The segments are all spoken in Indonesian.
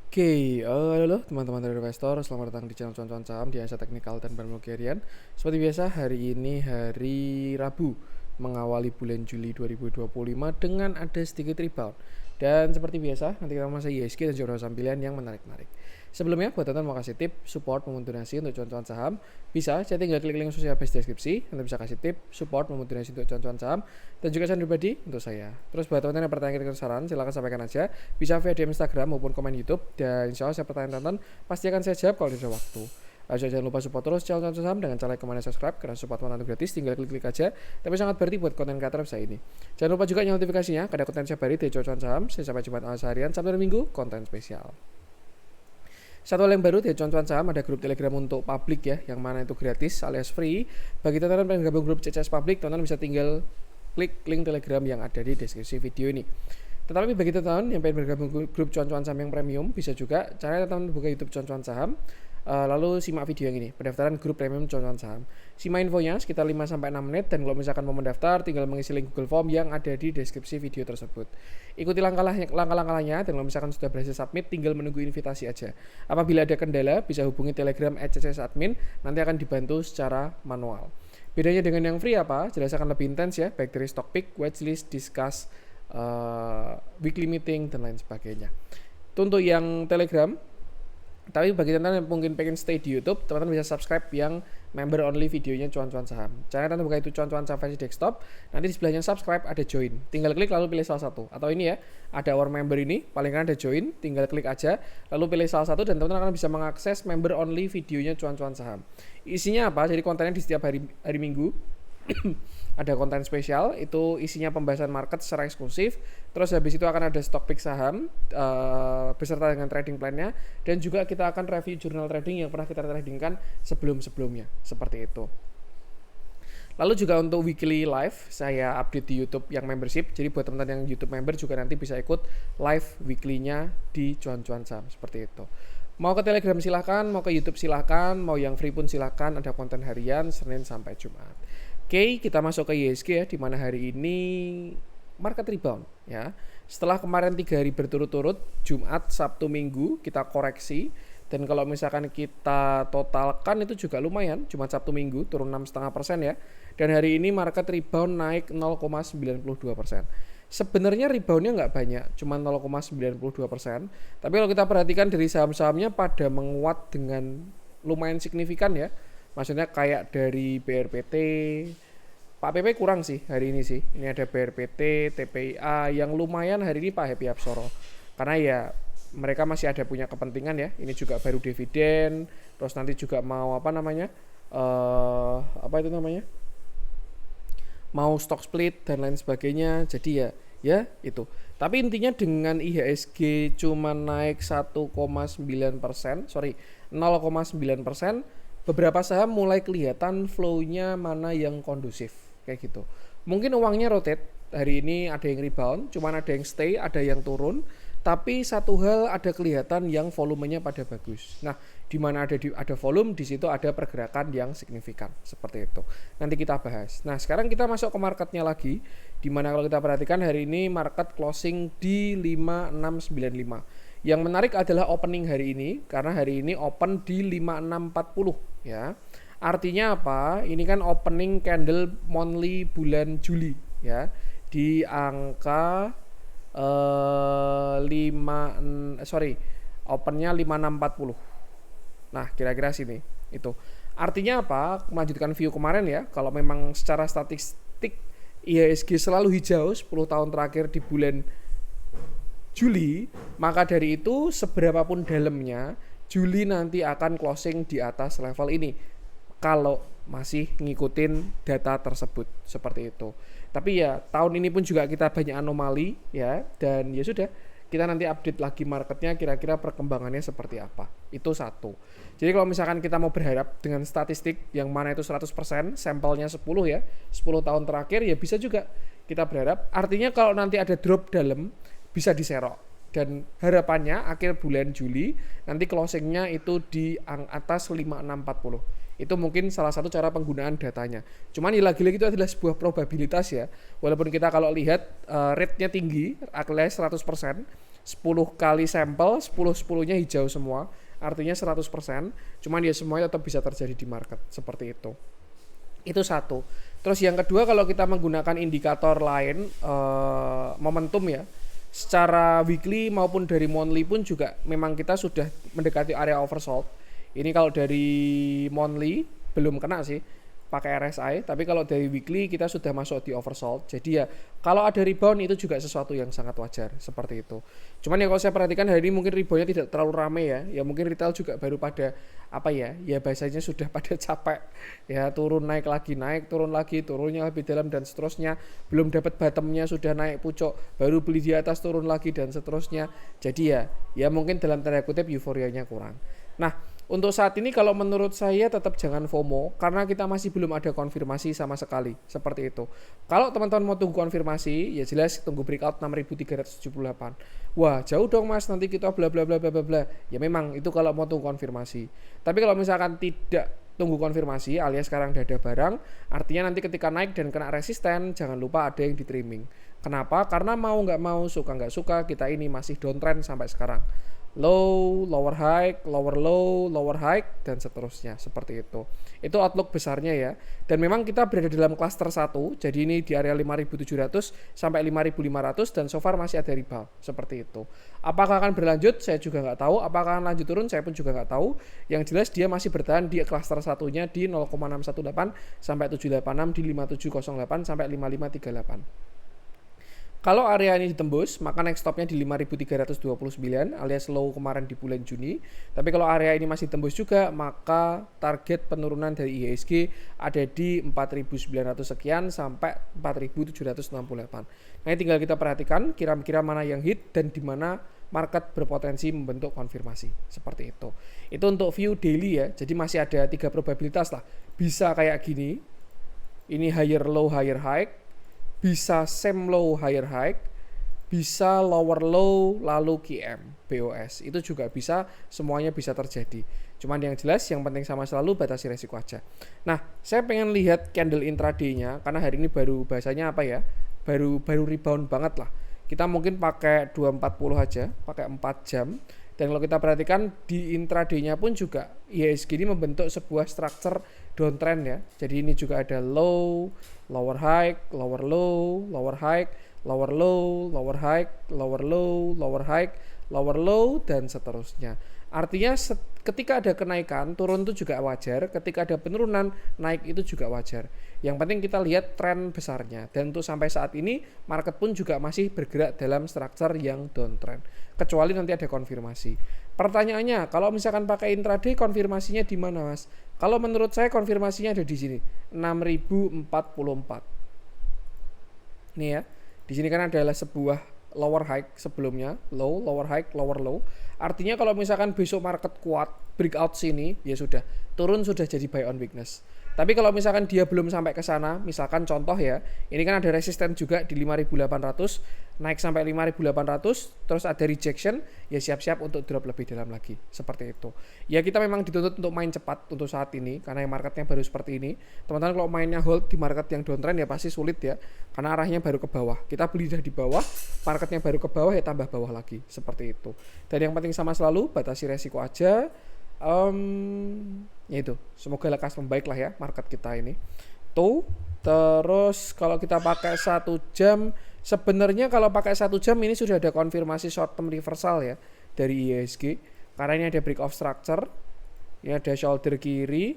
Halo teman-teman dari investor, selamat datang di channel Cuan-Cuan Saham di Analisa Teknikal dan Market. Seperti biasa, hari ini hari Rabu mengawali bulan Juli 2025 dengan ada sedikit rebound. Dan seperti biasa, nanti kita masih ISG dan juga saham pilihan yang menarik-menarik. Sebelumnya, buat teman-teman mau kasih tip, support, maupun donasi untuk cuan-cuan saham, bisa saya tinggal klik link sosial base deskripsi, nanti bisa kasih tip, support, maupun donasi untuk cuan-cuan saham, dan juga saran pribadi untuk saya. Terus buat teman-teman yang pertanyaan dan saran, silahkan sampaikan aja, bisa via DM Instagram maupun komen YouTube, dan insya Allah saya pertanyaan tonton, pasti akan saya jawab kalau ada waktu. Jangan lupa support terus channel Cuan Saham dengan cara like, comment, dan subscribe, karena support mantan gratis, tinggal klik-klik aja, tapi sangat berarti buat konten kreator saya ini. Jangan lupa juga nyalakan notifikasinya, ada konten setiap hari di Cuan Saham, saya sampai Jumat harian, Sabtu dan Minggu, konten spesial. Satu hal yang baru di Cuan-Cuan Saham, ada grup Telegram untuk publik ya, yang mana itu gratis alias free. Bagi teman-teman yang gabung grup CCS publik, teman-teman bisa tinggal klik link Telegram yang ada di deskripsi video ini. Tetapi bagi teman-teman yang pengen bergabung grup Cuan-Cuan Saham yang premium, bisa juga caranya teman-teman buka YouTube Cuan-Cuan Saham, lalu simak video yang ini, pendaftaran grup premium Cuan-Cuan Saham. Simak infonya sekitar 5-6 menit, dan kalau misalkan mau mendaftar, tinggal mengisi link Google Form yang ada di deskripsi video tersebut. Ikuti langkah-langkahnya, dan kalau misalkan sudah berhasil submit, tinggal menunggu invitasi aja. Apabila ada kendala, bisa hubungi Telegram @ccsadmin, nanti akan dibantu secara manual. Bedanya dengan yang free apa? Jelas akan lebih intens ya, baik dari stock pick, watchlist, discuss, weekly meeting, dan lain sebagainya. Itu untuk yang Telegram. Tapi bagi teman-teman yang mungkin pengen stay di YouTube, teman-teman bisa subscribe yang member only videonya Cuan-Cuan Saham. Caranya teman buka itu Cuan-Cuan Saham versi desktop, nanti di sebelahnya subscribe ada join. Tinggal klik lalu pilih salah satu. Atau ini ya, ada our member ini, paling kanan ada join, tinggal klik aja, lalu pilih salah satu, dan teman-teman akan bisa mengakses member only videonya Cuan-Cuan Saham. Isinya apa? Jadi kontennya di setiap hari Minggu. Ada konten spesial, itu isinya pembahasan market secara eksklusif. Terus habis itu akan ada stock pick saham beserta dengan trading plan-nya, dan juga kita akan review jurnal trading yang pernah kita tradingkan sebelum-sebelumnya, seperti itu. Lalu juga untuk weekly live saya update di YouTube yang membership. Jadi buat teman-teman yang YouTube member juga nanti bisa ikut live weekly-nya di Cuan-Cuan Saham, seperti itu. Mau ke Telegram silahkan, mau ke YouTube silahkan, mau yang free pun silahkan. Ada konten harian Senin sampai Jumat. Oke, kita masuk ke ISG ya, di mana hari ini market rebound ya. Setelah kemarin 3 hari berturut-turut, Jumat, Sabtu, Minggu kita koreksi, dan kalau misalkan kita totalkan itu juga lumayan, Jumat, Sabtu, Minggu turun 6,5% ya. Dan hari ini market rebound naik 0,92%. Sebenarnya reboundnya nggak banyak, cuma 0,92%. Tapi kalau kita perhatikan dari saham-sahamnya pada menguat dengan lumayan signifikan ya. Maksudnya kayak dari BRPT, Pak PP kurang sih hari ini sih. Ini ada BRPT, TPIA yang lumayan hari ini Pak Happy Absoro. Karena ya mereka masih ada punya kepentingan ya. Ini juga baru dividen, terus nanti juga mau mau stock split dan lain sebagainya. Jadi ya itu. Tapi intinya dengan IHSG cuma naik 0,9%, beberapa saham mulai kelihatan flow-nya mana yang kondusif kayak gitu. Mungkin uangnya rotate, hari ini ada yang rebound, cuman ada yang stay, ada yang turun, tapi satu hal ada kelihatan yang volumenya pada bagus. Nah, di mana ada volume, di situ ada pergerakan yang signifikan seperti itu. Nanti kita bahas. Nah, sekarang kita masuk ke marketnya lagi, di mana kalau kita perhatikan hari ini market closing di 5695. Yang menarik adalah opening hari ini, karena hari ini open di 5640 ya. Artinya apa? Ini kan opening candle monthly bulan Juli ya, di angka opennya 5640. Nah, kira-kira sini itu. Artinya apa? Melanjutkan view kemarin ya, kalau memang secara statistik IHSG selalu hijau 10 tahun terakhir di bulan Juli, maka dari itu seberapapun dalamnya, Juli nanti akan closing di atas level ini kalau masih ngikutin data tersebut, seperti itu. Tapi ya tahun ini pun juga kita banyak anomali ya, dan ya sudah, kita nanti update lagi marketnya kira-kira perkembangannya seperti apa. Itu satu. Jadi kalau misalkan kita mau berharap dengan statistik yang mana itu 100%, sampelnya 10 ya, 10 tahun terakhir ya bisa juga kita berharap. Artinya kalau nanti ada drop dalam, bisa diserok, dan harapannya akhir bulan Juli nanti closingnya itu di atas 5640. Itu mungkin salah satu cara penggunaan datanya. Cuman ya lagi-lagi itu adalah sebuah probabilitas ya. Walaupun kita kalau lihat rate-nya tinggi, alias 100%, 10 kali sampel, 10-10-nya hijau semua, artinya 100%, cuman ya semuanya tetap bisa terjadi di market, seperti itu. Itu satu. Terus yang kedua, kalau kita menggunakan indikator lain, momentum ya, secara weekly maupun dari monthly pun juga memang kita sudah mendekati area oversold. Ini kalau dari monthly belum kena sih pakai RSI, tapi kalau dari weekly kita sudah masuk di oversold. Jadi ya kalau ada rebound itu juga sesuatu yang sangat wajar, seperti itu. Cuman ya kalau saya perhatikan hari ini mungkin reboundnya tidak terlalu ramai ya. Ya mungkin retail juga baru pada apa ya? Ya bahasanya sudah pada capek. Ya turun naik lagi, naik turun lagi, turunnya lebih dalam dan seterusnya. Belum dapat bottomnya sudah naik pucuk, baru beli di atas turun lagi dan seterusnya. Jadi ya mungkin dalam tanda kutip euforianya kurang. Nah, untuk saat ini kalau menurut saya tetap jangan FOMO karena kita masih belum ada konfirmasi sama sekali, seperti itu. Kalau teman-teman mau tunggu konfirmasi, ya jelas tunggu breakout 6378. Wah, jauh dong Mas, nanti kita bla bla bla bla bla. Ya memang itu kalau mau tunggu konfirmasi. Tapi kalau misalkan tidak tunggu konfirmasi alias sekarang udah ada barang, artinya nanti ketika naik dan kena resisten, jangan lupa ada yang di trimming. Kenapa? Karena mau nggak mau, suka nggak suka, kita ini masih downtrend sampai sekarang. Low, lower high, lower low, lower high, dan seterusnya, seperti itu. Itu outlook besarnya ya. Dan memang kita berada dalam cluster 1, jadi ini di area 5.700 sampai 5.500 dan so far masih ada rebound, seperti itu. Apakah akan berlanjut? Saya juga nggak tahu. Apakah akan lanjut turun? Saya pun juga nggak tahu. Yang jelas dia masih bertahan di cluster satunya di 0,618 sampai 786 di 5708 sampai 5538. Kalau area ini ditembus, maka next stopnya di 5.329 alias low kemarin di bulan Juni. Tapi kalau area ini masih tembus juga, maka target penurunan dari IHSG ada di 4.900 sekian sampai 4.768. Nah, ini tinggal kita perhatikan kira-kira mana yang hit dan di mana market berpotensi membentuk konfirmasi, seperti itu. Itu untuk view daily ya. Jadi masih ada 3 probabilitas lah. Bisa kayak gini. Ini higher low, higher high. Bisa same low higher high, bisa lower low lalu QM BOS, itu juga bisa, semuanya bisa terjadi. Cuman yang jelas yang penting sama selalu batasi resiko aja. Nah, saya pengen lihat candle intraday-nya karena hari ini baru bahasanya apa ya, baru rebound banget lah. Kita mungkin pakai 240 aja, pakai 4 jam. Dan kalau kita perhatikan di intraday-nya pun juga IHSG ini membentuk sebuah structure downtrend ya. Jadi ini juga ada low, lower high, lower low, lower high, lower low, lower high, lower low, lower high, lower low, dan seterusnya. Artinya ketika ada kenaikan, turun itu juga wajar. Ketika ada penurunan, naik itu juga wajar. Yang penting kita lihat tren besarnya. Dan untuk sampai saat ini, market pun juga masih bergerak dalam structure yang downtrend. Kecuali nanti ada konfirmasi. Pertanyaannya, kalau misalkan pakai intraday, konfirmasinya di mana, Mas? Kalau menurut saya konfirmasinya ada di sini, 6044. Nih ya, di sini kan adalah sebuah lower high sebelumnya, low, lower high, lower low. Artinya kalau misalkan besok market kuat, breakout sini, ya sudah, turun sudah jadi buy on weakness. Tapi kalau misalkan dia belum sampai ke sana, misalkan contoh ya, ini kan ada resisten juga di 5.800, naik sampai 5.800, terus ada rejection, ya siap-siap untuk drop lebih dalam lagi, seperti itu. Ya kita memang dituntut untuk main cepat untuk saat ini, karena marketnya baru seperti ini. Teman-teman kalau mainnya hold di market yang downtrend ya pasti sulit ya, karena arahnya baru ke bawah. Kita beli dah di bawah, marketnya baru ke bawah ya tambah bawah lagi, seperti itu. Dan yang penting sama selalu, batasi resiko aja. Ya itu, semoga lekas membaik lah ya market kita ini tuh. Terus kalau kita pakai 1 jam, sebenarnya kalau pakai 1 jam ini sudah ada konfirmasi short term reversal ya dari IHSG, karena ini ada break of structure, ini ada shoulder kiri,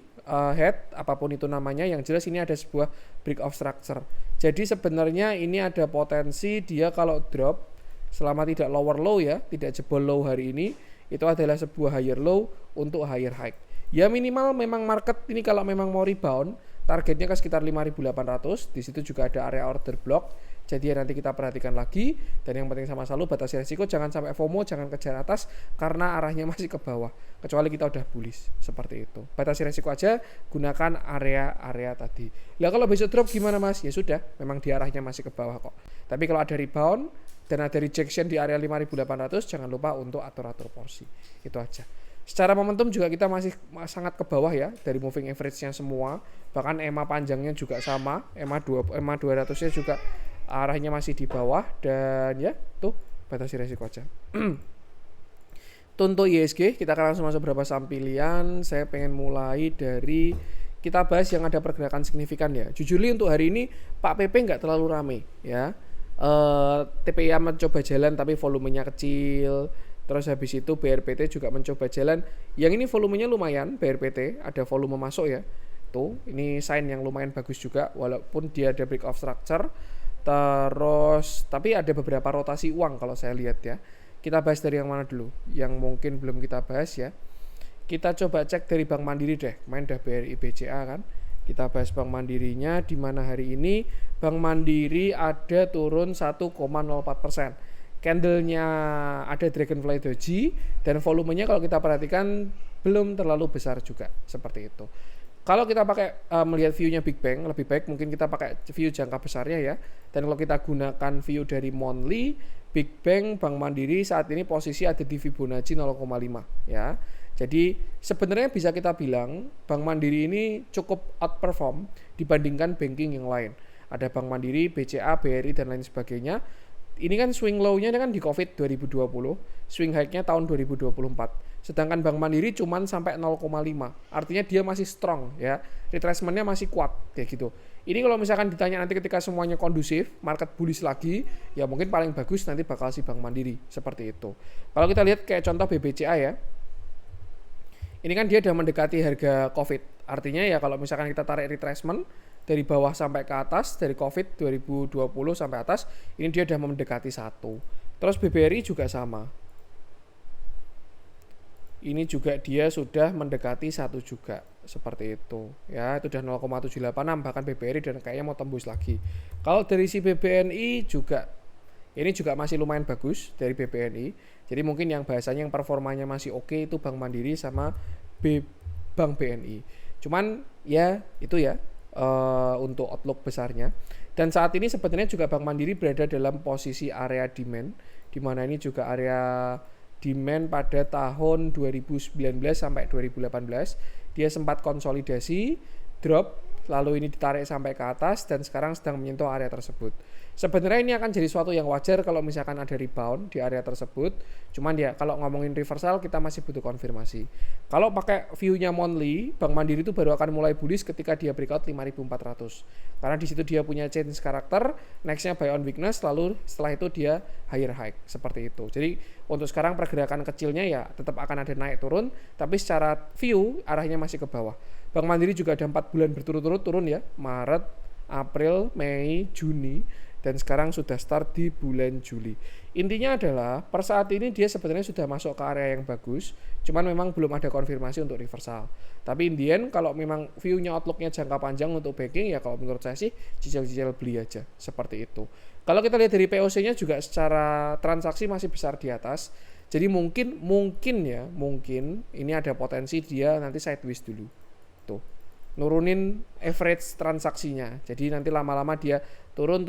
head, apapun itu namanya, yang jelas ini ada sebuah break of structure. Jadi sebenarnya ini ada potensi dia kalau drop selama tidak lower low ya, tidak jebol low hari ini, itu adalah sebuah higher low untuk higher high. Ya minimal memang market ini kalau memang mau rebound, targetnya ke sekitar 5.800. Di situ juga ada area order block. Jadi ya nanti kita perhatikan lagi. Dan yang penting sama selalu batasi resiko, jangan sampai FOMO, jangan kejar atas karena arahnya masih ke bawah. Kecuali kita udah bullish, seperti itu. Batasi resiko aja, gunakan area-area tadi. Lah kalau besok drop gimana Mas? Ya sudah, memang di arahnya masih ke bawah kok. Tapi kalau ada rebound dan ada rejection di area 5.800, jangan lupa untuk atur-atur porsi. Itu aja. Secara momentum juga kita masih sangat ke bawah ya dari moving average-nya semua. Bahkan EMA panjangnya juga sama, EMA 200-nya juga arahnya masih di bawah. Dan ya tuh batasi resiko aja. Untuk ISG kita akan langsung masuk beberapa saham pilihan. Saya pengen mulai dari kita bahas yang ada pergerakan signifikan ya. Jujur untuk hari ini Pak PP nggak terlalu rame ya. TPIA mencoba jalan tapi volumenya kecil. Terus habis itu BRPT juga mencoba jalan. Yang ini volumenya lumayan, BRPT ada volume masuk ya. Tuh, ini sign yang lumayan bagus juga walaupun dia ada break of structure. Terus tapi ada beberapa rotasi uang kalau saya lihat ya. Kita bahas dari yang mana dulu? Yang mungkin belum kita bahas ya. Kita coba cek dari Bank Mandiri deh. Main dah BRI BCA kan. Kita bahas Bank Mandirinya di mana hari ini Bank Mandiri ada turun 1,04%. Candlenya ada Dragonfly Doji dan volumenya kalau kita perhatikan belum terlalu besar juga seperti itu. Kalau kita pakai melihat view-nya Big Bang, lebih baik mungkin kita pakai view jangka besarnya ya. Dan kalau kita gunakan view dari monthly, Big Bang Bank Mandiri saat ini posisi ada di Fibonacci 0,5 ya. Jadi sebenarnya bisa kita bilang Bank Mandiri ini cukup outperform dibandingkan banking yang lain. Ada Bank Mandiri, BCA, BRI dan lain sebagainya. Ini kan swing low-nya kan di Covid 2020, swing high-nya tahun 2024. Sedangkan Bank Mandiri cuman sampai 0,5. Artinya dia masih strong ya. Retracement-nya masih kuat kayak gitu. Ini kalau misalkan ditanya nanti ketika semuanya kondusif, market bullish lagi, ya mungkin paling bagus nanti bakal si Bank Mandiri seperti itu. Kalau kita lihat kayak contoh BBCA ya. Ini kan dia udah mendekati harga Covid. Artinya ya kalau misalkan kita tarik retracement dari bawah sampai ke atas, dari Covid 2020 sampai atas, ini dia udah mendekati 1. Terus BBRI juga sama. Ini juga dia sudah mendekati 1 juga. Seperti itu. Ya, itu udah 0,786 bahkan BBRI dan kayaknya mau tembus lagi. Kalau dari si BBNI juga, ini juga masih lumayan bagus dari BBNI. Jadi mungkin yang bahasanya yang performanya masih oke itu Bank Mandiri sama Bank BNI. Cuman ya itu ya untuk outlook besarnya. Dan saat ini sebenarnya juga Bank Mandiri berada dalam posisi area demand, di mana ini juga area demand pada tahun 2019 sampai 2018 dia sempat konsolidasi, drop, lalu ini ditarik sampai ke atas dan sekarang sedang menyentuh area tersebut. Sebenarnya ini akan jadi suatu yang wajar kalau misalkan ada rebound di area tersebut. Cuman ya kalau ngomongin reversal kita masih butuh konfirmasi. Kalau pakai view-nya monthly, Bank Mandiri itu baru akan mulai bullish ketika dia breakout 5.400. Karena di situ dia punya change karakter, next-nya buy on weakness, lalu setelah itu dia higher high seperti itu. Jadi untuk sekarang pergerakan kecilnya ya tetap akan ada naik turun, tapi secara view arahnya masih ke bawah. Bank Mandiri juga ada 4 bulan berturut-turut turun ya, Maret, April, Mei, Juni, dan sekarang sudah start di bulan Juli. Intinya adalah per saat ini dia sebenarnya sudah masuk ke area yang bagus, cuman memang belum ada konfirmasi untuk reversal. Tapi in the end kalau memang view-nya outlook-nya jangka panjang untuk banking ya kalau menurut saya sih cicil-cicil beli aja seperti itu. Kalau kita lihat dari POC-nya juga secara transaksi masih besar di atas. Jadi mungkin ini ada potensi dia nanti sideways dulu. Tuh. Nurunin average transaksinya. Jadi nanti lama-lama dia turun,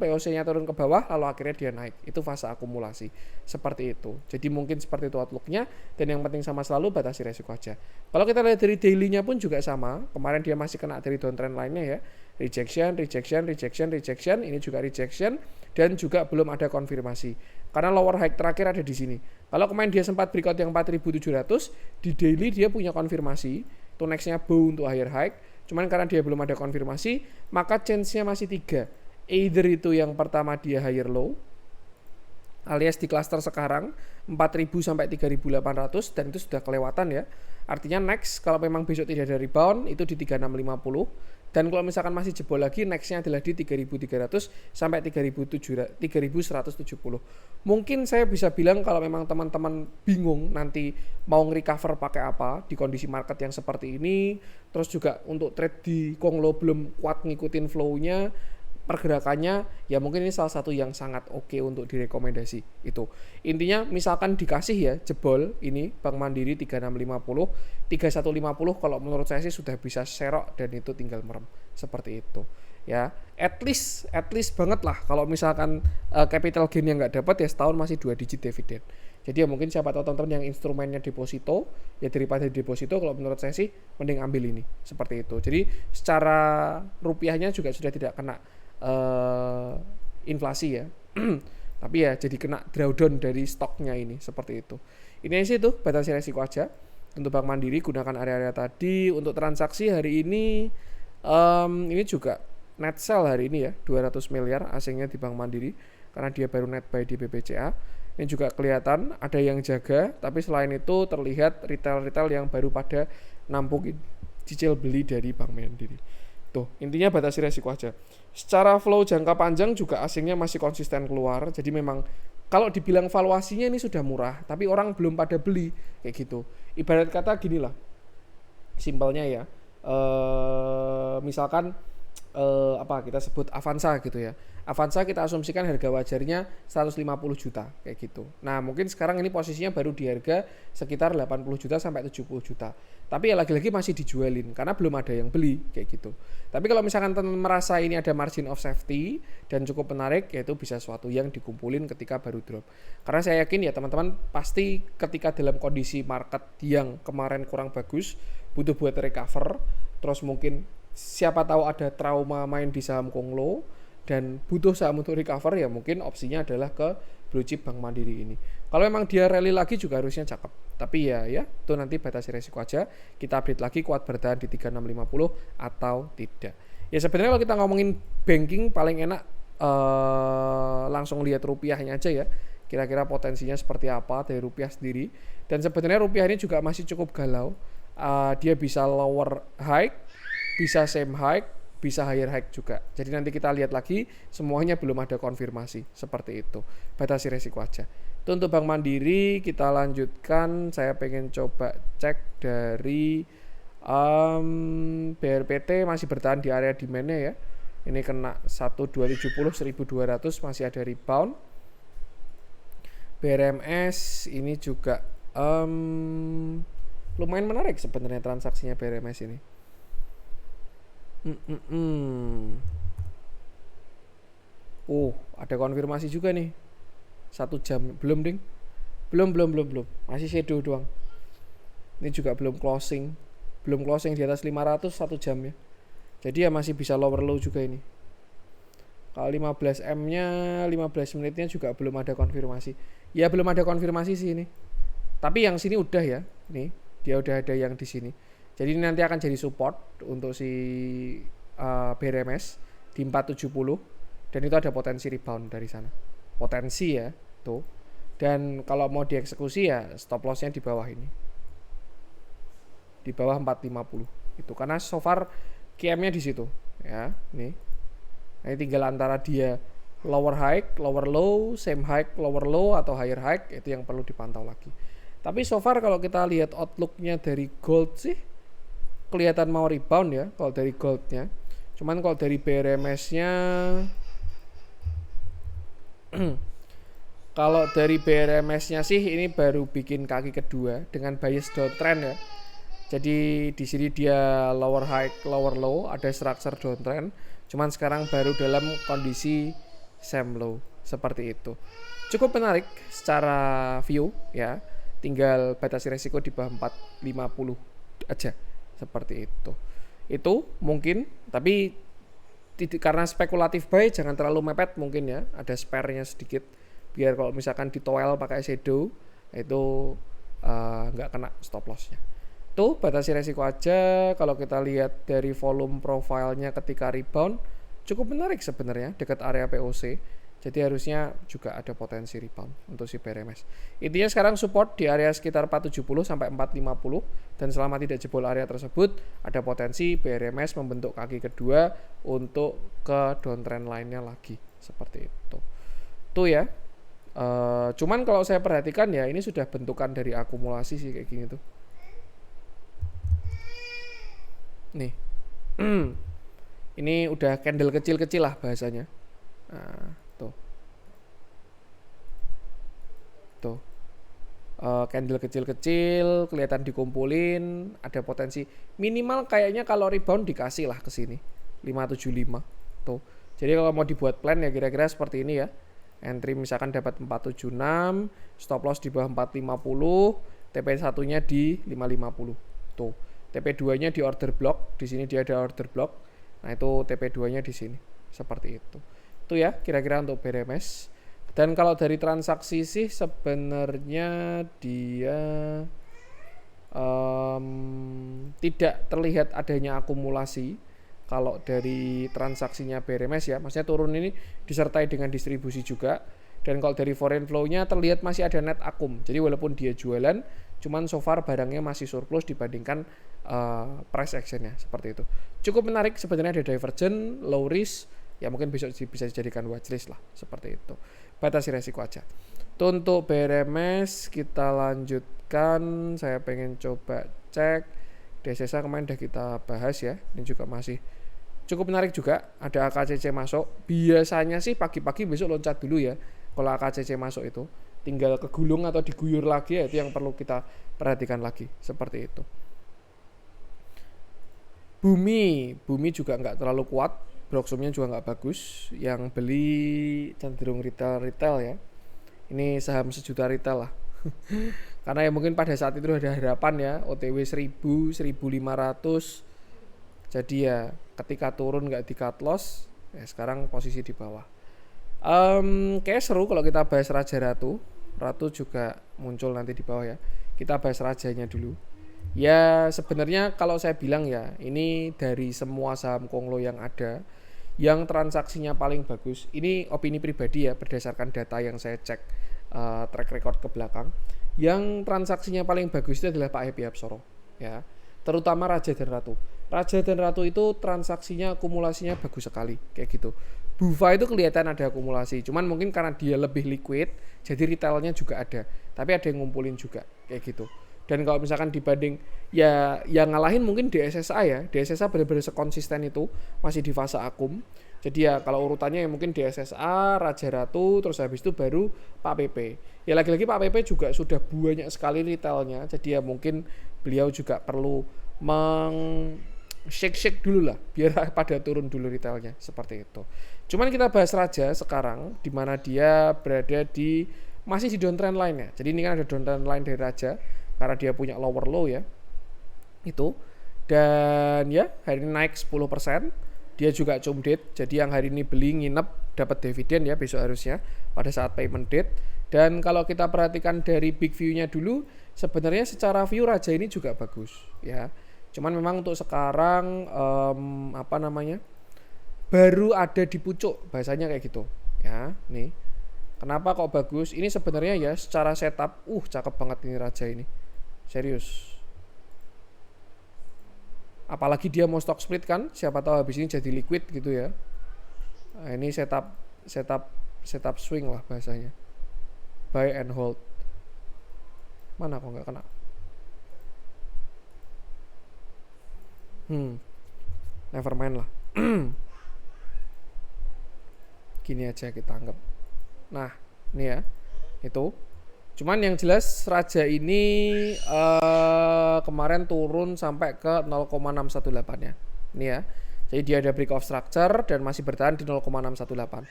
POC-nya turun ke bawah, lalu akhirnya dia naik. Itu fase akumulasi. Seperti itu. Jadi mungkin seperti itu outlook-nya, dan yang penting sama selalu batasi resiko aja. Kalau kita lihat dari daily-nya pun juga sama. Kemarin dia masih kena dari downtrend lainnya ya. Rejection, ini juga rejection, dan juga belum ada konfirmasi. Karena lower high terakhir ada di sini. Kalau kemarin dia sempat breakout yang 4.700, di daily dia punya konfirmasi. Itu next-nya bow untuk higher high. Cuman karena dia belum ada konfirmasi, maka chance-nya masih 3. Either itu yang pertama dia higher low, alias di cluster sekarang 4.000 sampai 3.800 dan itu sudah kelewatan ya. Artinya next kalau memang besok tidak ada rebound itu di 3650. Dan kalau misalkan masih jebol lagi, next-nya adalah di 3.300 sampai 3.170. Mungkin saya bisa bilang kalau memang teman-teman bingung nanti mau nge-recover pakai apa di kondisi market yang seperti ini, terus juga untuk trade di Konglo belum kuat ngikutin flow-nya, pergerakannya, ya mungkin ini salah satu yang sangat oke untuk direkomendasi itu. Intinya misalkan dikasih ya jebol ini Bank Mandiri 3650, 3150 kalau menurut saya sih sudah bisa serok dan itu tinggal merem seperti itu. Ya, at least banget lah kalau misalkan capital gain yang nggak dapat ya setahun masih 2 digit dividen. Jadi ya mungkin siapa tahu teman-teman yang instrumennya deposito, ya daripada deposito kalau menurut saya sih mending ambil ini seperti itu. Jadi secara rupiahnya juga sudah tidak kena inflasi ya. Tapi ya jadi kena drawdown dari stoknya ini, seperti itu. Ini sih tuh batasi resiko aja. Untuk Bank Mandiri gunakan area-area tadi. Untuk transaksi hari ini juga net sell hari ini ya, 200 miliar asingnya di Bank Mandiri karena dia baru net buy di BBCA. Ini juga kelihatan ada yang jaga, tapi selain itu terlihat retail-retail yang baru pada nampung cicil beli dari Bank Mandiri. Tuh, intinya batasi resiko aja. Secara flow jangka panjang juga asingnya masih konsisten keluar. Jadi memang kalau dibilang valuasinya ini sudah murah, tapi orang belum pada beli kayak gitu. Ibarat kata gini lah, simpelnya ya. Misalkan apa kita sebut Avanza gitu ya. Avanza kita asumsikan harga wajarnya 150 juta kayak gitu. Nah, mungkin sekarang ini posisinya baru di harga sekitar 80 juta sampai 70 juta. Tapi ya lagi-lagi masih dijualin karena belum ada yang beli kayak gitu. Tapi kalau misalkan teman merasa ini ada margin of safety dan cukup menarik, yaitu bisa suatu yang dikumpulin ketika baru drop. Karena saya yakin ya teman-teman pasti ketika dalam kondisi market yang kemarin kurang bagus, butuh buat recover, terus mungkin siapa tahu ada trauma main di saham Konglo dan butuh saham untuk recover, ya mungkin opsinya adalah ke blue chip Bank Mandiri ini. Kalau memang dia rally lagi juga harusnya cakep. Tapi ya itu nanti batasi resiko aja. Kita update lagi kuat bertahan di 3650 atau tidak. Ya sebenarnya kalau kita ngomongin banking paling enak langsung lihat rupiahnya aja ya. Kira-kira potensinya seperti apa dari rupiah sendiri. Dan sebenarnya rupiah ini juga masih cukup galau. Dia bisa lower high, bisa same high, bisa higher high juga. Jadi nanti kita lihat lagi, semuanya belum ada konfirmasi seperti itu. Batasi resiko aja. Itu untuk Bank Mandiri. Kita lanjutkan. Saya pengen coba cek dari BRPT masih bertahan di area demand-nya ya. Ini kena 1270 1200 masih ada rebound. BRMS ini juga lumayan menarik sebenarnya transaksinya BRMS ini. Ada konfirmasi juga nih. 1 jam belum ding. Belum. Masih shadow doang. Ini juga belum closing. Belum closing di atas 500 1 jam ya. Jadi ya masih bisa lower low juga ini. Kalau 15M-nya, 15 menitnya juga belum ada konfirmasi. Ya belum ada konfirmasi sih ini. Tapi yang sini udah ya. Nih, dia udah ada yang di sini. Jadi ini nanti akan jadi support untuk si BRMS di 470 dan itu ada potensi rebound dari sana. Potensi ya, tuh. Dan kalau mau dieksekusi ya stop loss-nya di bawah ini. Di bawah 450. Itu karena so far QM-nya di situ, ya. Nih. Nah, ini tinggal antara dia lower high, lower low, same high, lower low atau higher high, itu yang perlu dipantau lagi. Tapi so far kalau kita lihat outlook-nya dari gold sih kelihatan mau rebound ya kalau dari goldnya. Cuman kalau dari BRMS-nya kalau dari BRMS-nya sih ini baru bikin kaki kedua dengan bias downtrend ya. Jadi di sini dia lower high, lower low, ada structure downtrend. Cuman sekarang baru dalam kondisi same low seperti itu. Cukup menarik secara view ya. Tinggal batasi resiko di bawah 450 aja. Seperti itu mungkin, tapi karena spekulatif buy jangan terlalu mepet mungkin ya, ada spare-nya sedikit biar kalau misalkan ditoel pakai shadow itu nggak kena stop loss-nya. Tuh batasi resiko aja. Kalau kita lihat dari volume profile-nya ketika rebound cukup menarik sebenarnya dekat area POC. Jadi harusnya juga ada potensi rebound untuk si BRMS. Intinya sekarang support di area sekitar 470 sampai 450 dan selama tidak jebol area tersebut ada potensi BRMS membentuk kaki kedua untuk ke downtrend lainnya lagi seperti itu. Tuh ya. Cuman kalau saya perhatikan ya ini sudah bentukan dari akumulasi sih kayak gini tuh. Nih. Ini udah candle kecil-kecil lah bahasanya. Nah, tuh candle kecil-kecil kelihatan dikumpulin, ada potensi minimal kayaknya kalau rebound dikasih lah ke sini 575 tuh. Jadi kalau mau dibuat plan ya kira-kira seperti ini ya. Entry misalkan dapat 476, stop loss di bawah 450, TP1-nya di 550 tuh. TP2-nya di order block, di sini dia ada order block. Nah itu TP2-nya di sini seperti itu. Itu ya kira-kira untuk BRMS. Dan kalau dari transaksi sih sebenarnya dia tidak terlihat adanya akumulasi kalau dari transaksinya BRMS ya, maksudnya turun ini disertai dengan distribusi juga. Dan kalau dari foreign flow-nya terlihat masih ada net akum, jadi walaupun dia jualan, cuman so far barangnya masih surplus dibandingkan price action-nya, seperti itu. Cukup menarik sebenarnya, ada divergent, low risk, ya mungkin besok bisa dijadikan watchlist lah, seperti itu. Batasi resiko aja. Untuk BRMS kita lanjutkan, saya pengen coba cek DSSA kemarin udah kita bahas ya, ini juga masih cukup menarik juga. Ada AKCC masuk, biasanya sih pagi-pagi besok loncat dulu ya kalau AKCC masuk, itu tinggal kegulung atau diguyur lagi ya, itu yang perlu kita perhatikan lagi, seperti itu. Bumi juga nggak terlalu kuat, Broxumnya juga nggak bagus, yang beli cenderung retail ya. Ini saham sejuta retail lah. Karena ya mungkin pada saat itu ada harapan ya, OTW 1000, 1500. Jadi ya ketika turun nggak di cut loss, ya sekarang posisi di bawah. Kayak seru kalau kita bahas Raja Ratu. Ratu juga muncul nanti di bawah ya. Kita bahas rajanya dulu. Ya sebenarnya kalau saya bilang ya, ini dari semua saham Konglo yang ada, yang transaksinya paling bagus, ini opini pribadi ya, berdasarkan data yang saya cek track record ke belakang, yang transaksinya paling bagus itu adalah Pak Happy Hapsoro ya, terutama Raja dan Ratu. Raja dan Ratu itu transaksinya akumulasinya bagus sekali kayak gitu. Bufa itu kelihatan ada akumulasi, cuman mungkin karena dia lebih liquid, jadi retailnya juga ada, tapi ada yang ngumpulin juga kayak gitu. Dan kalau misalkan dibanding ya yang ngalahin mungkin DSSA ya, DSSA benar-benar sekonsisten itu, masih di fase akum. Jadi ya kalau urutannya ya mungkin DSSA, Raja Ratu, terus habis itu baru Pak PP. Ya lagi-lagi Pak PP juga sudah banyak sekali retailnya, jadi ya mungkin beliau juga perlu shake dulu lah, biar pada turun dulu retailnya, seperti itu. Cuman kita bahas Raja sekarang, di mana dia berada di masih di downtrend line ya. Jadi ini kan ada downtrend line dari Raja, karena dia punya lower low ya, itu. Dan ya hari ini naik 10%, dia juga cum date, jadi yang hari ini beli nginep dapat dividen ya besok harusnya pada saat payment date. Dan kalau kita perhatikan dari big view-nya dulu, sebenarnya secara view Raja ini juga bagus ya. Cuman memang untuk sekarang baru ada di pucuk, bahasanya kayak gitu ya. Nih kenapa kok bagus? Ini sebenarnya ya secara setup, cakep banget ini Raja ini. Serius. Apalagi dia mau stock split kan, siapa tahu habis ini jadi liquid gitu ya. Nah, ini setup swing lah bahasanya. Buy and hold. Mana kok nggak kena? Never mind lah. Gini aja kita anggap. Nah, ini ya. Itu. Cuman yang jelas Raja ini kemarin turun sampai ke 0,618 ya. Ini ya. Jadi dia ada break of structure dan masih bertahan di 0,618.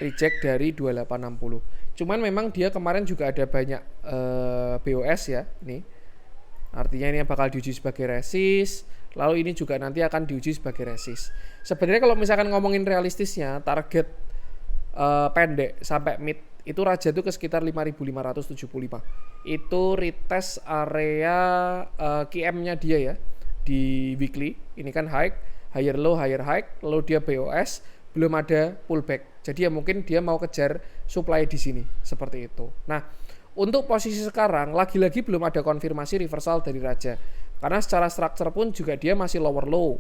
Reject dari 2860. Cuman memang dia kemarin juga ada banyak BOS ya, ini. Artinya ini bakal diuji sebagai resist, lalu ini juga nanti akan diuji sebagai resist. Sebenarnya kalau misalkan ngomongin realistisnya, target pendek sampai mid itu Raja itu ke sekitar 5.575. Itu retest area QM-nya dia ya di weekly. Ini kan higher low, higher high, lalu dia BOS, belum ada pullback. Jadi ya mungkin dia mau kejar supply di sini, seperti itu. Nah, untuk posisi sekarang lagi-lagi belum ada konfirmasi reversal dari Raja. Karena secara structure pun juga dia masih lower low.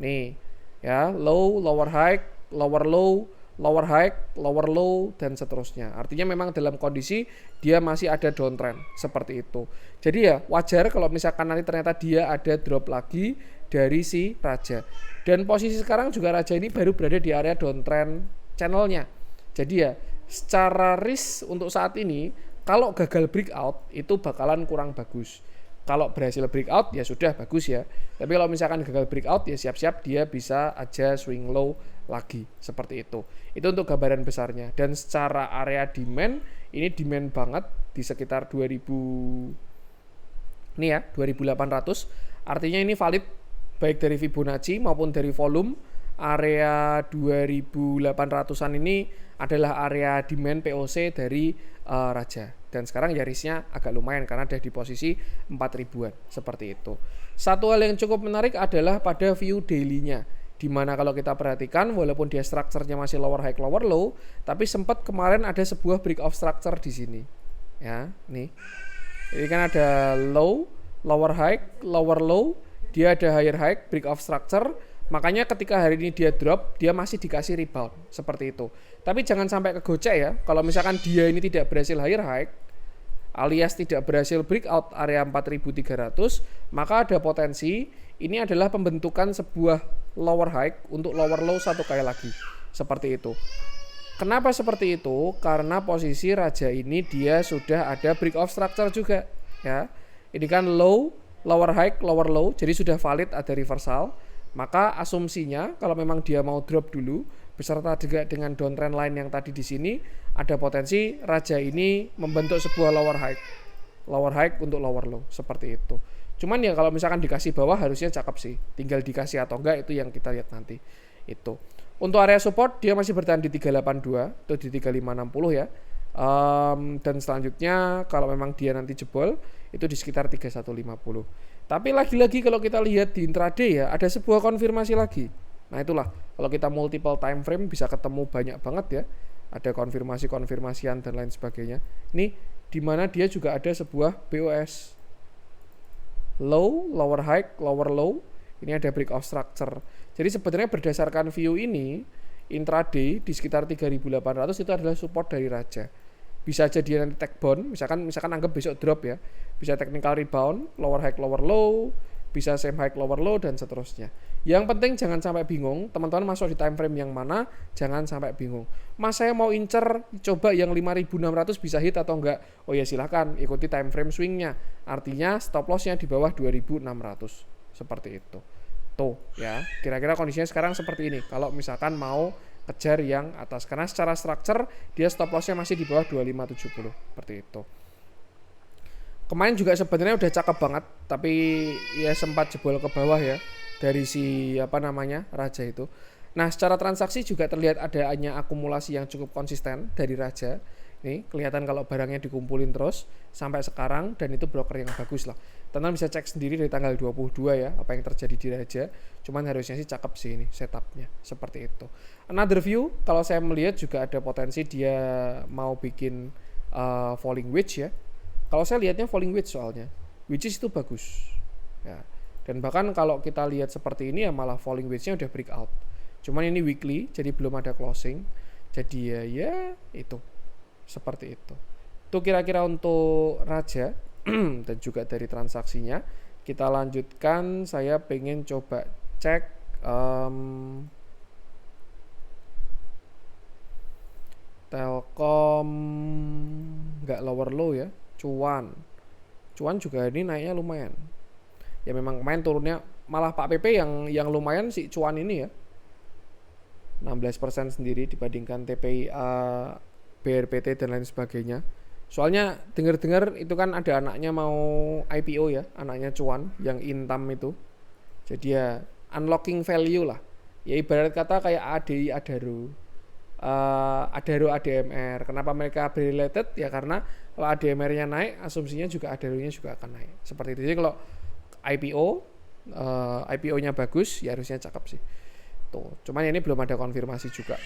Nih, ya, low, lower high, lower low, lower high, lower low, dan seterusnya. Artinya memang dalam kondisi dia masih ada downtrend seperti itu. Jadi ya wajar kalau misalkan nanti ternyata dia ada drop lagi dari si Raja. Dan posisi sekarang juga Raja ini baru berada di area downtrend channelnya. Jadi ya secara risk untuk saat ini, kalau gagal breakout itu bakalan kurang bagus. Kalau berhasil breakout ya sudah bagus ya. Tapi kalau misalkan gagal breakout ya siap-siap dia bisa aja swing low lagi, seperti itu. Itu untuk gambaran besarnya. Dan secara area demand, ini demand banget di sekitar 2000 ini ya, 2800. Artinya ini valid baik dari Fibonacci maupun dari volume. Area 2800-an ini adalah area demand POC dari Raja. Dan sekarang ya risknya agak lumayan karena ada di posisi 4 ribuan seperti itu. Satu hal yang cukup menarik adalah pada view daily-nya, dimana kalau kita perhatikan walaupun dia structure-nya masih lower high lower low, tapi sempat kemarin ada sebuah break of structure di sini. Ya, nih. Ini kan ada low, lower high, lower low, dia ada higher high, break of structure. Makanya ketika hari ini dia drop, dia masih dikasih rebound seperti itu. Tapi jangan sampai kegocek ya. Kalau misalkan dia ini tidak berhasil higher high alias tidak berhasil breakout area 4300, maka ada potensi ini adalah pembentukan sebuah lower high untuk lower low satu kali lagi. Seperti itu. Kenapa seperti itu? Karena posisi Raja ini dia sudah ada break of structure juga ya. Ini kan low, lower high, lower low, jadi sudah valid ada reversal. Maka asumsinya kalau memang dia mau drop dulu beserta juga dengan downtrend line yang tadi di sini, ada potensi Raja ini membentuk sebuah lower high untuk lower low seperti itu. Cuman ya kalau misalkan dikasih bawah harusnya cakep sih, tinggal dikasih atau enggak itu yang kita lihat nanti. Itu untuk area support dia masih bertahan di 382 atau di 3560 ya. Dan selanjutnya kalau memang dia nanti jebol itu di sekitar 3150. Tapi lagi-lagi kalau kita lihat di intraday ya ada sebuah konfirmasi lagi. Nah itulah kalau kita multiple time frame bisa ketemu banyak banget ya. Ada konfirmasian dan lain sebagainya. Ini dimana dia juga ada sebuah BOS low, lower high, lower low. Ini ada break of structure. Jadi sebenarnya berdasarkan view ini intraday di sekitar 3800 itu adalah support dari Raja. Bisa aja dia nanti take bond, misalkan anggap besok drop ya. Bisa technical rebound, lower high lower low, bisa same high lower low dan seterusnya. Yang penting jangan sampai bingung, teman-teman masuk di time frame yang mana, jangan sampai bingung. Mas saya mau incer coba yang 5600 bisa hit atau enggak? Oh ya silahkan ikuti time frame swingnya. Artinya stop lossnya di bawah 2600. Seperti itu. Tuh ya, kira-kira kondisinya sekarang seperti ini. Kalau misalkan mau kejar yang atas, karena secara structure dia stop lossnya masih di bawah 2570 seperti itu. Kemarin juga sebenarnya udah cakep banget, tapi ya sempat jebol ke bawah ya dari si Raja itu. Nah secara transaksi juga terlihat adanya akumulasi yang cukup konsisten dari Raja. Ini kelihatan kalau barangnya dikumpulin terus sampai sekarang, dan itu broker yang bagus lah. Teman-teman bisa cek sendiri dari tanggal 22 ya apa yang terjadi di Raja. Cuman harusnya sih cakep sih ini setupnya seperti itu. Another view kalau saya melihat juga ada potensi dia mau bikin falling wedge ya. Kalau saya lihatnya falling wedge soalnya, which is itu bagus ya. Dan bahkan kalau kita lihat seperti ini ya malah falling wedge-nya udah breakout. Cuman ini weekly jadi belum ada closing. Jadi ya itu seperti itu. Itu kira-kira untuk Raja dan juga dari transaksinya. Kita lanjutkan, saya pengen coba cek Telkom nggak lower low ya. Cuan juga ini naiknya lumayan. Ya memang main turunnya malah Pak PP yang lumayan si Cuan ini ya. 16% sendiri dibandingkan TPIA, BRPT dan lain sebagainya. Soalnya dengar-dengar itu kan ada anaknya mau IPO ya, anaknya Cuan yang Intam itu. Jadi ya unlocking value lah. Ya ibarat kata kayak ADI Adaro, Adaro ADMR. Kenapa mereka related? Ya karena kalau ADMR-nya naik, asumsinya juga Adaro-nya juga akan naik. Seperti itu. Jadi kalau IPO-nya bagus, ya harusnya cakep sih. Tuh, cuman ini belum ada konfirmasi juga.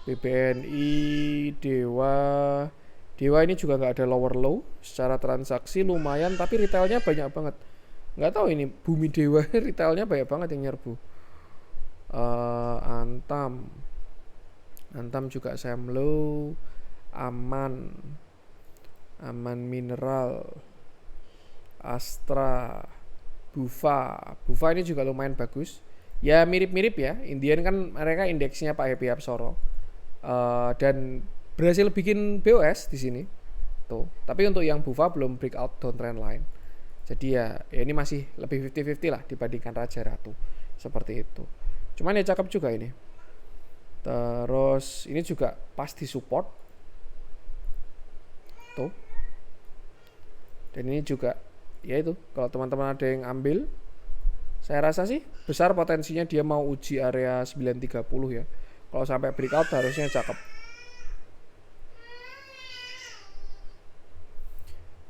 BBNI, Dewa ini juga nggak ada lower low. Secara transaksi lumayan, tapi retailnya banyak banget. Nggak tahu ini Bumi Dewa retailnya banyak banget yang nyerbu. Antam juga same low. Aman Mineral, Astra, Bufa ini juga lumayan bagus. Ya mirip-mirip ya. Indian kan mereka indeksnya Pak Happy Apsoro. Dan berhasil bikin BOS di sini. Tuh. Tapi untuk yang Bufa belum breakout downtrend line. Jadi ya ini masih lebih 50-50 lah dibandingkan Raja Ratu. Seperti itu. Cuman ya cakep juga ini. Terus ini juga pas di support. Tuh. Dan ini juga ya itu, kalau teman-teman ada yang ambil, saya rasa sih besar potensinya dia mau uji area 930 ya. Kalau sampai breakout harusnya cakep.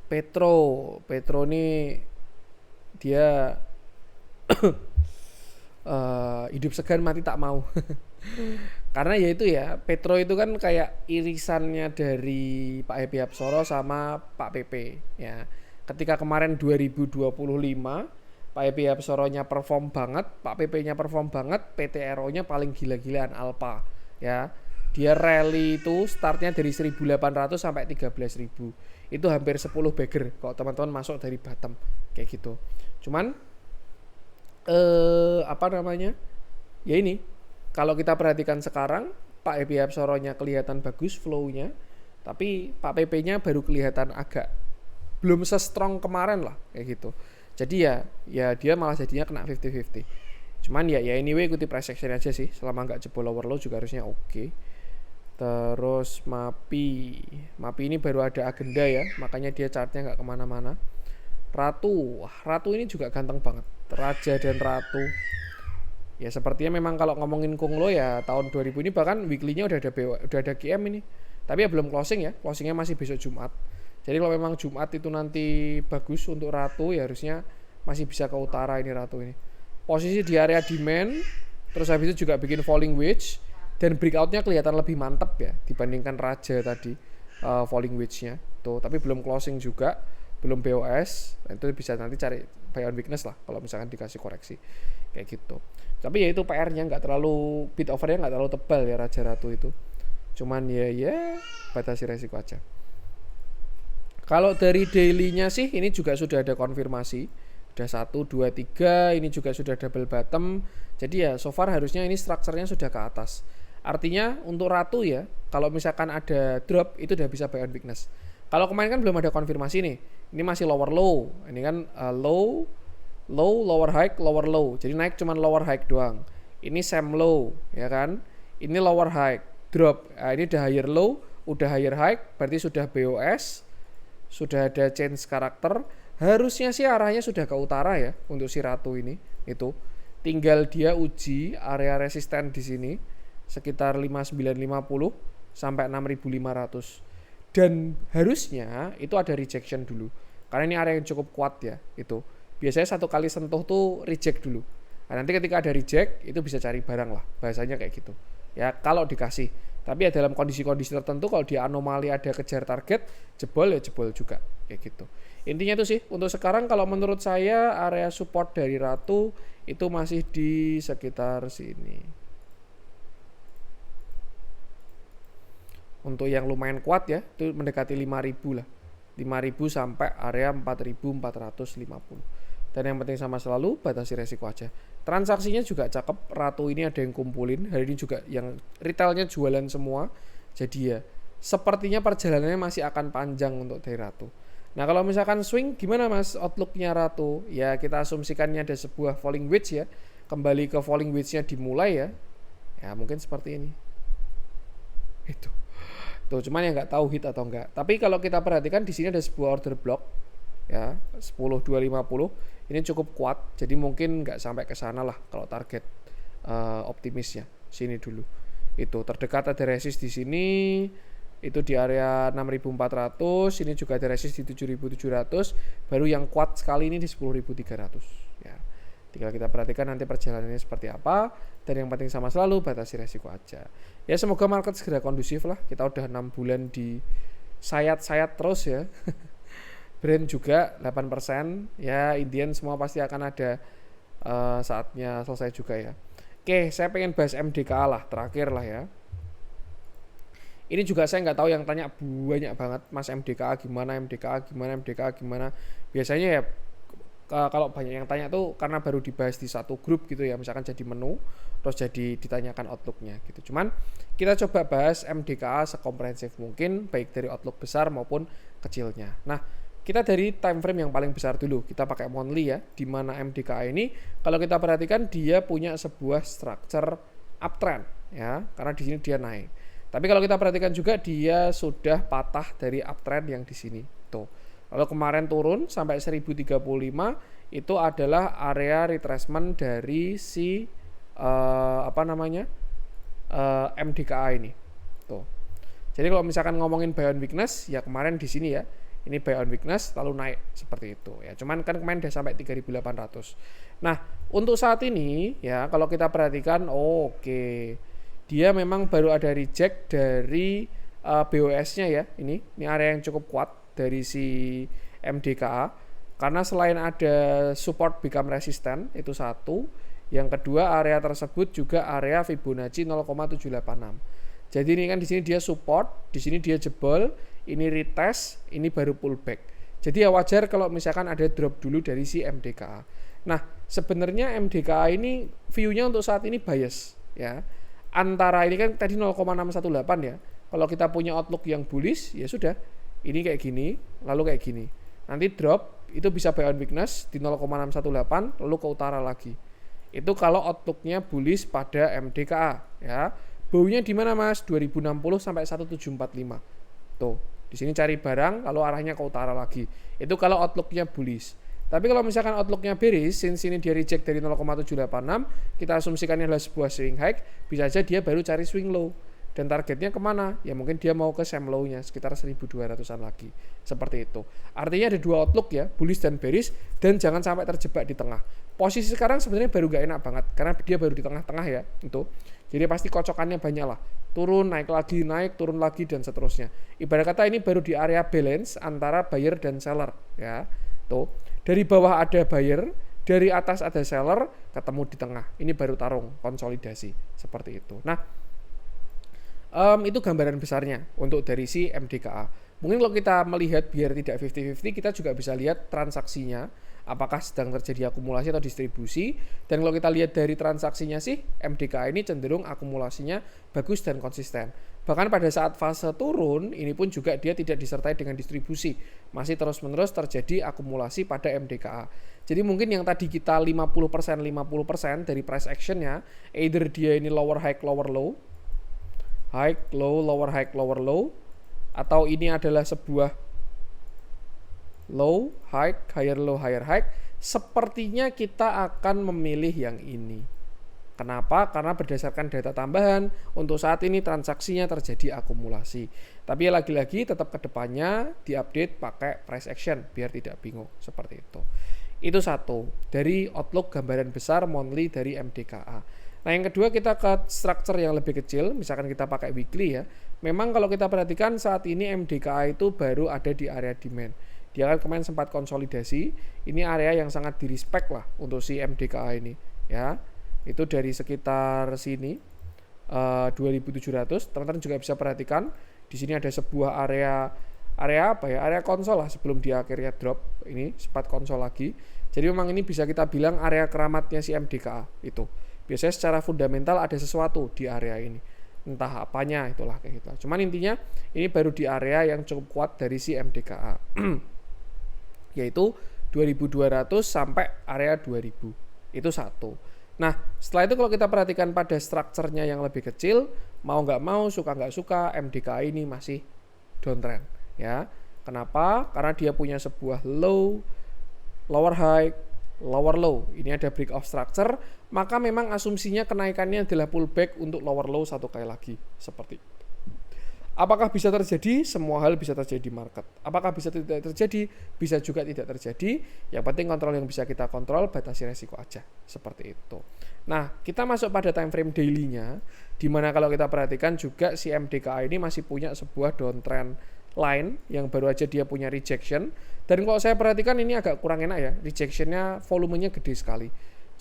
Petro ini dia hidup segan mati tak mau. Karena ya itu ya, Petro itu kan kayak irisannya dari Pak Happy Hapsoro sama Pak PP ya. Ketika kemarin 2025 Pak Happy Hapsoronya perform banget, Pak PP-nya perform banget, PTRO-nya paling gila-gilaan Alpha ya. Dia rally itu startnya dari 1.800 sampai 13.000. Itu hampir 10 bagger kalau teman-teman masuk dari bottom kayak gitu. Cuman apa namanya? Ya ini, kalau kita perhatikan sekarang Pak Happy Hapsoronya kelihatan bagus flow-nya, tapi Pak PP-nya baru kelihatan agak belum se-strong kemarin lah kayak gitu. Jadi ya dia malah jadinya kena 50-50. Cuman ya anyway ikuti price action aja sih, selama nggak jebol lower low juga harusnya oke. Terus MAPI ini baru ada agenda ya, makanya dia chartnya nggak kemana-mana. Ratu ini juga ganteng banget, Raja dan Ratu. Ya sepertinya memang kalau ngomongin Kunglo ya tahun 2000 ini bahkan weekly-nya udah ada GM ini. Tapi ya belum closing ya, closingnya masih besok Jumat. Jadi kalau memang Jumat itu nanti bagus untuk Ratu ya harusnya masih bisa ke utara ini Ratu ini. Posisi di area demand, terus habis itu juga bikin falling wedge dan breakout-nya kelihatan lebih mantap ya dibandingkan Raja tadi falling wedge-nya. Tuh, tapi belum closing juga, belum BOS. Nah, itu bisa nanti cari buy on weakness lah kalau misalkan dikasih koreksi kayak gitu. Tapi ya itu PR-nya nggak terlalu, bid over-nya nggak terlalu tebal ya Raja Ratu itu. Cuman ya batasi resiko aja. Kalau dari daily-nya sih ini juga sudah ada konfirmasi. Udah 1, 2, 3, ini juga sudah double bottom. Jadi ya so far harusnya ini strukturnya sudah ke atas. Artinya untuk Ratu ya, kalau misalkan ada drop itu udah bisa buy on weakness. Kalau kemarin kan belum ada konfirmasi nih. Ini masih lower low. Ini kan low, lower high, lower low. Jadi naik cuman lower high doang. Ini same low, ya kan? Ini lower high, drop. Nah, ini udah higher low, udah higher high, berarti sudah BOS, sudah ada change karakter. Harusnya sih arahnya sudah ke utara ya untuk si Ratu ini. Itu tinggal dia uji area resisten di sini sekitar 5950 sampai 6500. Dan harusnya itu ada rejection dulu. Karena ini area yang cukup kuat ya, itu. Biasanya satu kali sentuh tuh reject dulu. Nah, nanti ketika ada reject itu bisa cari barang lah, bahasanya kayak gitu. Ya kalau dikasih. Tapi ya dalam kondisi-kondisi tertentu kalau dia anomali ada kejar target, jebol ya jebol juga kayak gitu. Intinya itu sih untuk sekarang kalau menurut saya area support dari Ratu itu masih di sekitar sini. Untuk yang lumayan kuat ya itu mendekati 5.000 lah. 5.000 sampai area 4.450. Dan yang penting sama selalu batasi resiko aja. Transaksinya juga cakep. Ratu ini ada yang kumpulin. Hari ini juga yang retailnya jualan semua. Jadi ya sepertinya perjalanannya masih akan panjang untuk dari Ratu. Nah kalau misalkan swing gimana mas outlooknya Ratu? Ya kita asumsikannya ada sebuah falling wedge ya. Kembali ke falling wedge-nya dimulai ya. Ya mungkin seperti ini. Itu. Tuh, cuman yang nggak tahu hit atau enggak. Tapi kalau kita perhatikan di sini ada sebuah order block ya, 10.250. Ini cukup kuat. Jadi mungkin nggak sampai ke sana lah kalau target optimisnya. Sini dulu. Itu terdekat ada resist di sini. Itu di area 6.400, ini juga ada resist di 7.700. Baru yang kuat sekali ini di 10.300 ya. Tinggal kita perhatikan nanti perjalanannya seperti apa. Dan yang penting sama selalu batasi resiko aja. Ya semoga market segera kondusif lah. Kita udah 6 bulan di sayat-sayat terus ya. Brand juga 8%. Ya Indian semua pasti akan ada saatnya selesai juga ya. Oke, saya pengen bahas MDKA lah. Terakhir lah ya. Ini juga saya nggak tahu yang tanya banyak banget. Mas MDKA gimana, MDKA gimana, MDKA gimana. Biasanya ya kalau banyak yang tanya tuh karena baru dibahas di satu grup gitu ya, misalkan jadi menu terus jadi ditanyakan outlooknya gitu. Cuman kita coba bahas MDKA sekomprehensif mungkin baik dari outlook besar maupun kecilnya. Nah kita dari time frame yang paling besar dulu, kita pakai monthly ya, di mana MDKA ini kalau kita perhatikan dia punya sebuah structure uptrend ya, karena di sini dia naik. Tapi kalau kita perhatikan juga dia sudah patah dari uptrend yang di sini tuh. Kalau kemarin turun sampai 1035 itu adalah area retracement dari si MDKA ini. Tuh. Jadi kalau misalkan ngomongin buy on weakness, ya kemarin di sini ya, ini buy on weakness lalu naik seperti itu ya. Cuman kan kemarin udah sampai 3.800. Nah, untuk saat ini ya kalau kita perhatikan oke. Dia memang baru ada reject dari BOS-nya ya. Ini area yang cukup kuat dari si MDKA. Karena selain ada support become resistant itu satu, yang kedua area tersebut juga area Fibonacci 0,786. Jadi ini kan di sini dia support, di sini dia jebol, ini retest, ini baru pullback. Jadi ya wajar kalau misalkan ada drop dulu dari si MDKA. Nah, sebenarnya MDKA ini view-nya untuk saat ini bias ya. Antara ini kan tadi 0,618 ya. Kalau kita punya outlook yang bullish, ya sudah. Ini kayak gini, lalu kayak gini. Nanti drop, itu bisa buy on weakness di 0,618, lalu ke utara lagi. Itu kalau outlooknya bullish pada MDKA ya. Baunya di mana Mas? 2060 sampai 1745. Tuh, di sini cari barang lalu arahnya ke utara lagi. Itu kalau outlooknya bullish. Tapi kalau misalkan outlooknya bearish, since ini dia reject dari 0,786, kita asumsikan ini adalah sebuah swing high, bisa aja dia baru cari swing low. Dan targetnya kemana? Ya mungkin dia mau ke same low-nya, sekitar 1200-an lagi. Seperti itu. Artinya ada dua outlook ya, bullish dan bearish, dan jangan sampai terjebak di tengah. Posisi sekarang sebenarnya baru gak enak banget, karena dia baru di tengah-tengah ya. Itu. Jadi pasti kocokannya banyak lah. Turun, naik lagi, naik, turun lagi, dan seterusnya. Ibarat kata ini baru di area balance antara buyer dan seller. Ya. Tuh. Dari bawah ada buyer, dari atas ada seller, ketemu di tengah. Ini baru tarung, konsolidasi. Seperti itu. Nah, itu gambaran besarnya untuk dari si MDKA. Mungkin kalau kita melihat biar tidak 50-50, kita juga bisa lihat transaksinya. Apakah sedang terjadi akumulasi atau distribusi. Dan kalau kita lihat dari transaksinya sih, MDKA ini cenderung akumulasinya bagus dan konsisten. Bahkan pada saat fase turun, ini pun juga dia tidak disertai dengan distribusi. Masih terus-menerus terjadi akumulasi pada MDKA. Jadi mungkin yang tadi kita 50% dari price actionnya, either dia ini lower high, lower low, high, low, lower high, lower low, atau ini adalah sebuah low, high, higher low, higher high, sepertinya kita akan memilih yang ini. Kenapa? Karena berdasarkan data tambahan, untuk saat ini transaksinya terjadi akumulasi. Tapi lagi-lagi tetap ke depannya diupdate pakai price action, biar tidak bingung, seperti itu. Itu satu, dari outlook gambaran besar monthly dari MDKA. Nah yang kedua kita ke structure yang lebih kecil, misalkan kita pakai weekly ya. Memang kalau kita perhatikan saat ini MDKA itu baru ada di area demand. Dia kan kemarin sempat konsolidasi, ini area yang sangat direspect lah untuk si MDKA ini ya. Itu dari sekitar sini 2700. Teman-teman juga bisa perhatikan di sini ada sebuah area apa ya? Area konsol lah sebelum dia akhirnya drop. Ini sempat konsol lagi. Jadi memang ini bisa kita bilang area keramatnya si MDKA itu. Biasanya secara fundamental ada sesuatu di area ini. Entah apanya itulah kayak gitu. Cuman intinya ini baru di area yang cukup kuat dari si MDKA. Yaitu 2200 sampai area 2000. Itu satu. Nah, setelah itu kalau kita perhatikan pada strukturnya yang lebih kecil, mau nggak mau, suka nggak suka, MDKA ini masih downtrend. Ya, kenapa? Karena dia punya sebuah low, lower high, lower low. Ini ada break of structure, maka memang asumsinya kenaikannya adalah pullback untuk lower low satu kali lagi. Seperti itu. Apakah bisa terjadi? Semua hal bisa terjadi di market. Apakah bisa tidak terjadi? Bisa juga tidak terjadi. Yang penting kontrol yang bisa kita kontrol, batasi resiko aja. Seperti itu. Nah, kita masuk pada time frame daily-nya, dimana kalau kita perhatikan juga si MDKA ini masih punya sebuah downtrend line yang baru aja dia punya rejection. Dan kalau saya perhatikan ini agak kurang enak ya, rejectionnya volumenya gede sekali.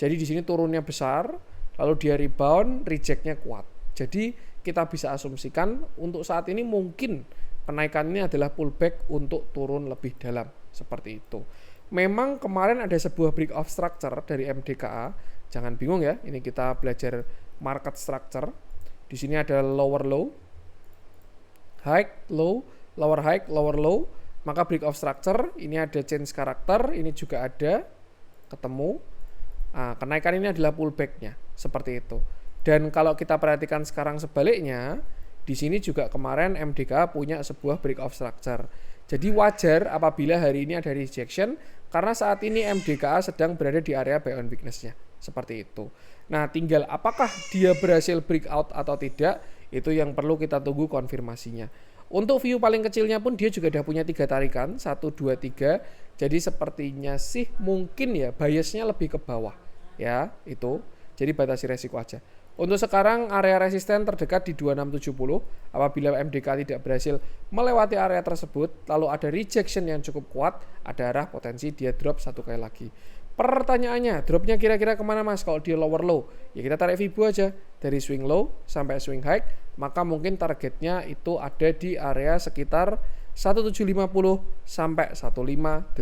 Jadi di sini turunnya besar, lalu dia rebound, rejectnya kuat. Jadi kita bisa asumsikan untuk saat ini mungkin penaikan ini adalah pullback untuk turun lebih dalam seperti itu. Memang kemarin ada sebuah break of structure dari MDKA. Jangan bingung ya, ini kita belajar market structure. Di sini ada lower low, high, low, lower high, lower low. Maka break of structure ini ada change karakter, ini juga ada ketemu. Nah, kenaikan ini adalah pullbacknya seperti itu. Dan kalau kita perhatikan sekarang sebaliknya, di sini juga kemarin MDKA punya sebuah break of structure. Jadi wajar apabila hari ini ada rejection karena saat ini MDKA sedang berada di area buy on weakness-nya. seperti itu. Nah, tinggal apakah dia berhasil breakout atau tidak, itu yang perlu kita tunggu konfirmasinya. Untuk view paling kecilnya pun dia juga udah punya 3 tarikan, 1, 2, 3. Jadi sepertinya sih mungkin ya biasnya lebih ke bawah. Ya, itu. Jadi batasi resiko aja. Untuk sekarang area resisten terdekat di 2670. Apabila MDK tidak berhasil melewati area tersebut, lalu ada rejection yang cukup kuat, ada arah potensi dia drop 1 kali lagi. Pertanyaannya, dropnya kira-kira kemana mas kalau dia lower low? Ya kita tarik Fibo aja, dari swing low sampai swing high, maka mungkin targetnya itu ada di area sekitar 1750 sampai 1585.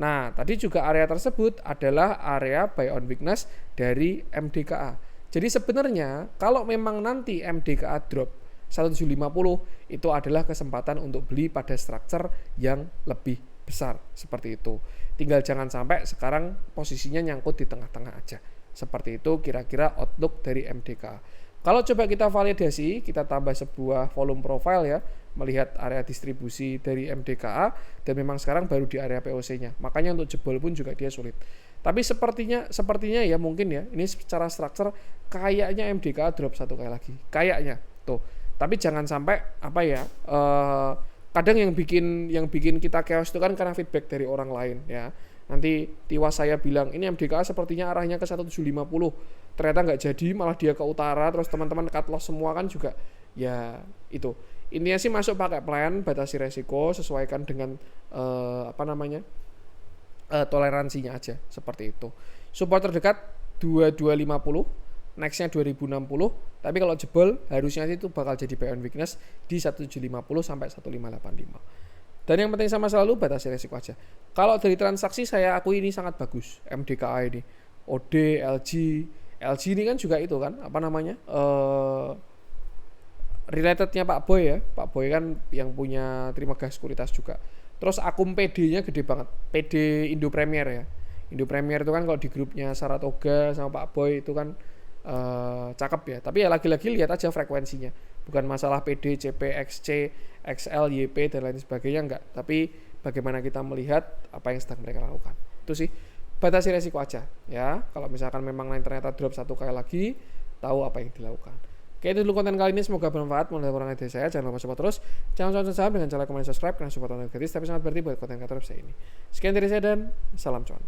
Nah, tadi juga area tersebut adalah area buy on weakness dari MDKA. Jadi sebenarnya kalau memang nanti MDKA drop 1750, itu adalah kesempatan untuk beli pada structure yang lebih besar seperti itu. Tinggal jangan sampai sekarang posisinya nyangkut di tengah-tengah aja. Seperti itu kira-kira outlook dari MDKA. Kalau coba kita validasi, kita tambah sebuah volume profile ya, melihat area distribusi dari MDKA, dan memang sekarang baru di area POC-nya. Makanya untuk jebol pun juga dia sulit. Tapi sepertinya ya mungkin ya, ini secara structure kayaknya MDKA drop 1 kali lagi. Kayaknya tuh. Tapi jangan sampai apa ya, kadang yang bikin kita chaos itu kan karena feedback dari orang lain ya. Nanti tiwas saya bilang ini MDKA sepertinya arahnya ke 1750, ternyata nggak jadi, malah dia ke utara, terus teman-teman cut loss semua kan juga ya itu. Intinya sih masuk pakai plan, batasi resiko, sesuaikan dengan toleransinya aja seperti itu. Support terdekat 2250, nextnya 2060, tapi kalau jebol harusnya itu bakal jadi buy on weakness di 1750 sampai 1585. Dan yang penting sama selalu batasi resiko aja. Kalau dari transaksi saya akui ini sangat bagus MDKA ini. OD, LG ini kan juga itu kan relatednya Pak Boy ya. Pak Boy kan yang punya Trimegah Sekuritas juga. Terus akun PD-nya gede banget. PD Indo Premier ya. Indo Premier itu kan kalau di grupnya Saratoga sama Pak Boy itu kan cakep ya. Tapi ya lagi-lagi lihat aja frekuensinya. Bukan masalah PD, CP, XC, XL, YP dan lain sebagainya enggak. Tapi bagaimana kita melihat apa yang sedang mereka lakukan. Itu sih batasi resiko aja ya. Kalau misalkan memang lain ternyata drop 1 kali lagi, tahu apa yang dilakukan. Oke, itu dulu konten kali ini, semoga bermanfaat. Mulai kurang dari saya, jangan lupa support terus. Jangan lupa saham dengan cara komen, subscribe karena support konten gratis tapi sangat berarti buat konten kreator saya ini. Sekian dari saya dan salam cuan.